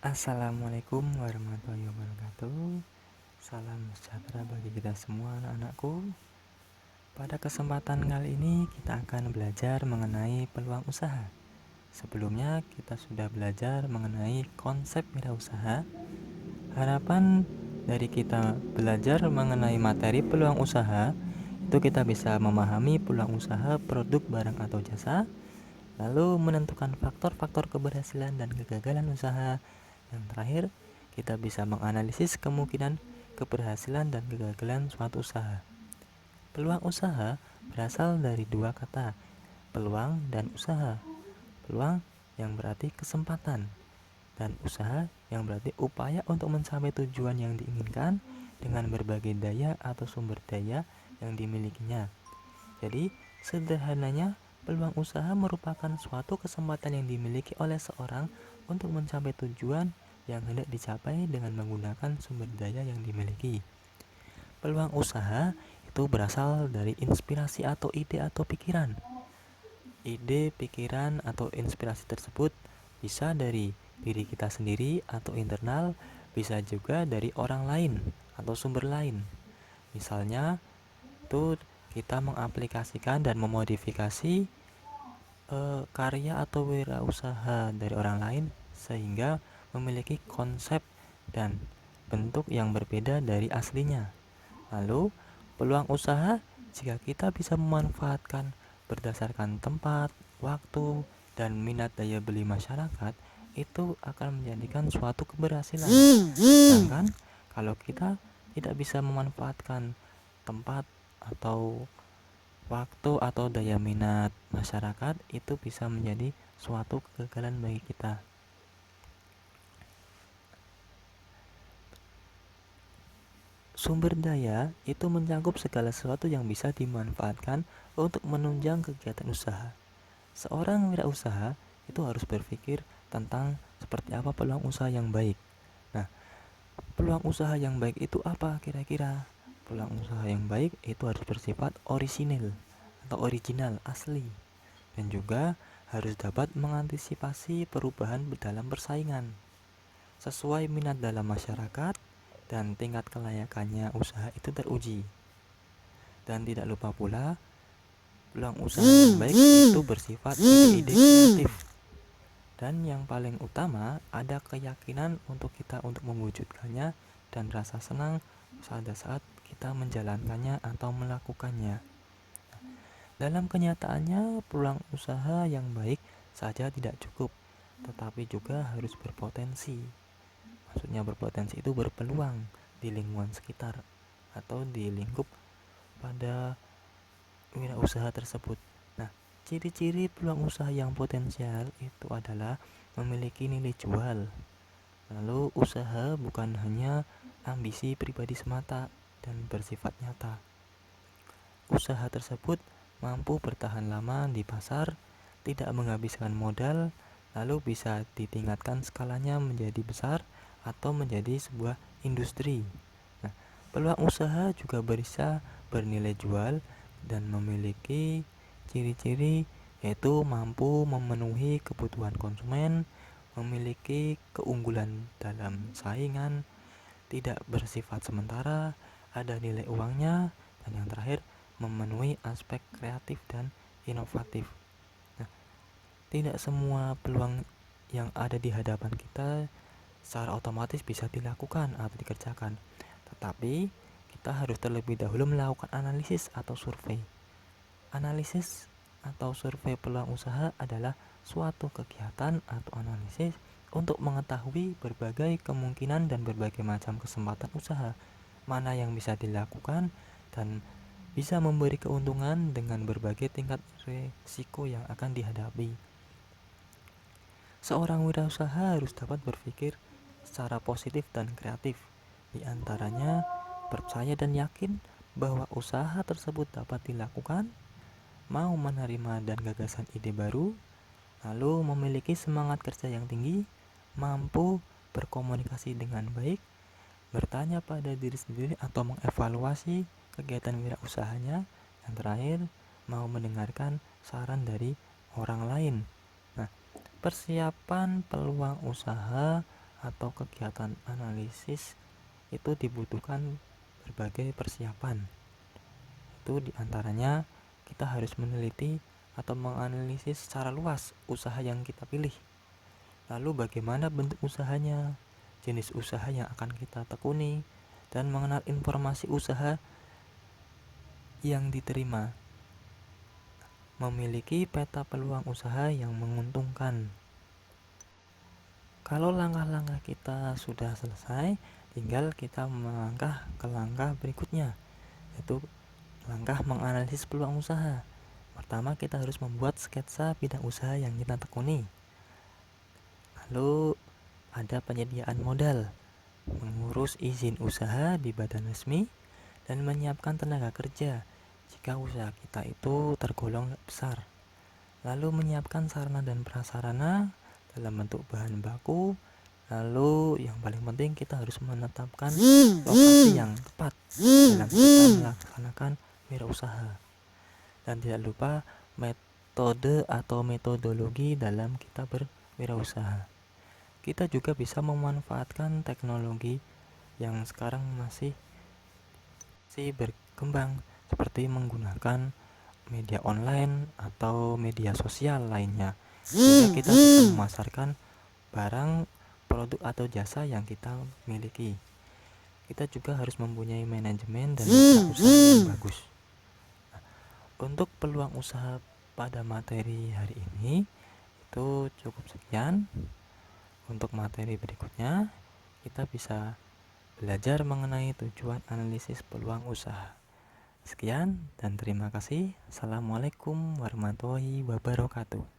Assalamualaikum warahmatullahi wabarakatuh. Salam sejahtera bagi kita semua anak-anakku. Pada kesempatan kali ini kita akan belajar mengenai peluang usaha. Sebelumnya kita sudah belajar mengenai konsep wirausaha. Harapan dari kita belajar mengenai materi peluang usaha itu kita bisa memahami peluang usaha produk, barang, atau jasa, lalu menentukan faktor-faktor keberhasilan dan kegagalan usaha. Yang terakhir, kita bisa menganalisis kemungkinan keberhasilan dan kegagalan suatu usaha. Peluang usaha berasal dari dua kata, peluang dan usaha. Peluang yang berarti kesempatan, dan usaha yang berarti upaya untuk mencapai tujuan yang diinginkan dengan berbagai daya atau sumber daya yang dimilikinya. Jadi, sederhananya, peluang usaha merupakan suatu kesempatan yang dimiliki oleh seorang untuk mencapai tujuan yang hendak dicapai dengan menggunakan sumber daya yang dimiliki. Peluang usaha itu berasal dari inspirasi atau ide atau pikiran. Ide, pikiran, atau inspirasi tersebut bisa dari diri kita sendiri atau internal, bisa juga dari orang lain atau sumber lain. Misalnya, itu kita mengaplikasikan dan memodifikasi karya atau wirausaha dari orang lain sehingga memiliki konsep dan bentuk yang berbeda dari aslinya. Lalu, peluang usaha jika kita bisa memanfaatkan berdasarkan tempat, waktu, dan minat daya beli masyarakat, itu akan menjadikan suatu keberhasilan. Sedangkan kalau kita tidak bisa memanfaatkan tempat atau waktu atau daya minat masyarakat, itu bisa menjadi suatu kegagalan bagi kita. Sumber daya itu mencakup segala sesuatu yang bisa dimanfaatkan untuk menunjang kegiatan usaha. Seorang wirausaha itu harus berpikir tentang seperti apa peluang usaha yang baik. Nah, peluang usaha yang baik itu apa kira-kira? Peluang usaha yang baik itu harus bersifat original, asli, dan juga harus dapat mengantisipasi perubahan dalam persaingan sesuai minat dalam masyarakat, dan tingkat kelayakannya usaha itu teruji. Dan tidak lupa pula, peluang usaha yang baik itu bersifat ide-ide kreatif. Dan yang paling utama, ada keyakinan untuk kita untuk mewujudkannya dan rasa senang pada saat kita menjalankannya atau melakukannya. Dalam kenyataannya, peluang usaha yang baik saja tidak cukup, tetapi juga harus berpotensi. Maksudnya berpotensi itu berpeluang di lingkungan sekitar atau di lingkup pada wirausaha tersebut. Nah, ciri-ciri peluang usaha yang potensial itu adalah memiliki nilai jual. Lalu usaha bukan hanya ambisi pribadi semata dan bersifat nyata. Usaha tersebut mampu bertahan lama di pasar, tidak menghabiskan modal, lalu bisa ditingkatkan skalanya menjadi besar atau menjadi sebuah industri. Nah, peluang usaha juga bisa bernilai jual dan memiliki ciri-ciri yaitu mampu memenuhi kebutuhan konsumen, memiliki keunggulan dalam saingan, tidak bersifat sementara, ada nilai uangnya, dan yang terakhir memenuhi aspek kreatif dan inovatif. Nah, tidak semua peluang yang ada di hadapan kita secara otomatis bisa dilakukan atau dikerjakan, tetapi kita harus terlebih dahulu melakukan analisis atau survei. Analisis atau survei peluang usaha adalah suatu kegiatan atau analisis untuk mengetahui berbagai kemungkinan dan berbagai macam kesempatan usaha, mana yang bisa dilakukan dan bisa memberi keuntungan dengan berbagai tingkat risiko yang akan dihadapi. Seorang wirausaha harus dapat berpikir secara positif dan kreatif. Di antaranya, percaya dan yakin bahwa usaha tersebut dapat dilakukan, mau menerima dan gagasan ide baru, lalu memiliki semangat kerja yang tinggi, mampu berkomunikasi dengan baik, bertanya pada diri sendiri atau mengevaluasi kegiatan wirausahanya, yang terakhir, mau mendengarkan saran dari orang lain. Nah, persiapan peluang usaha atau kegiatan analisis itu dibutuhkan berbagai persiapan. Itu diantaranya kita harus meneliti atau menganalisis secara luas usaha yang kita pilih. Lalu bagaimana bentuk usahanya, jenis usaha yang akan kita tekuni, dan mengenal informasi usaha yang diterima. Memiliki peta peluang usaha yang menguntungkan. Kalau langkah-langkah kita sudah selesai, tinggal kita melangkah ke langkah berikutnya, yaitu langkah menganalisis peluang usaha. Pertama, kita harus membuat sketsa bidang usaha yang kita tekuni. Lalu ada penyediaan modal, mengurus izin usaha di badan resmi, dan menyiapkan tenaga kerja jika usaha kita itu tergolong besar. Lalu menyiapkan sarana dan prasarana dalam bentuk bahan baku. Lalu yang paling penting kita harus menetapkan lokasi yang tepat dalam kita melaksanakan wirausaha. Dan tidak lupa metode atau metodologi dalam kita berwirausaha. Kita juga bisa memanfaatkan teknologi yang sekarang masih berkembang, seperti menggunakan media online atau media sosial lainnya, sehingga kita bisa memasarkan barang, produk atau jasa yang kita miliki. Kita juga harus mempunyai manajemen dan mitra usaha yang bagus. Untuk peluang usaha pada materi hari ini itu cukup sekian. Untuk materi berikutnya kita bisa belajar mengenai tujuan analisis peluang usaha. Sekian dan terima kasih. Assalamualaikum warahmatullahi wabarakatuh.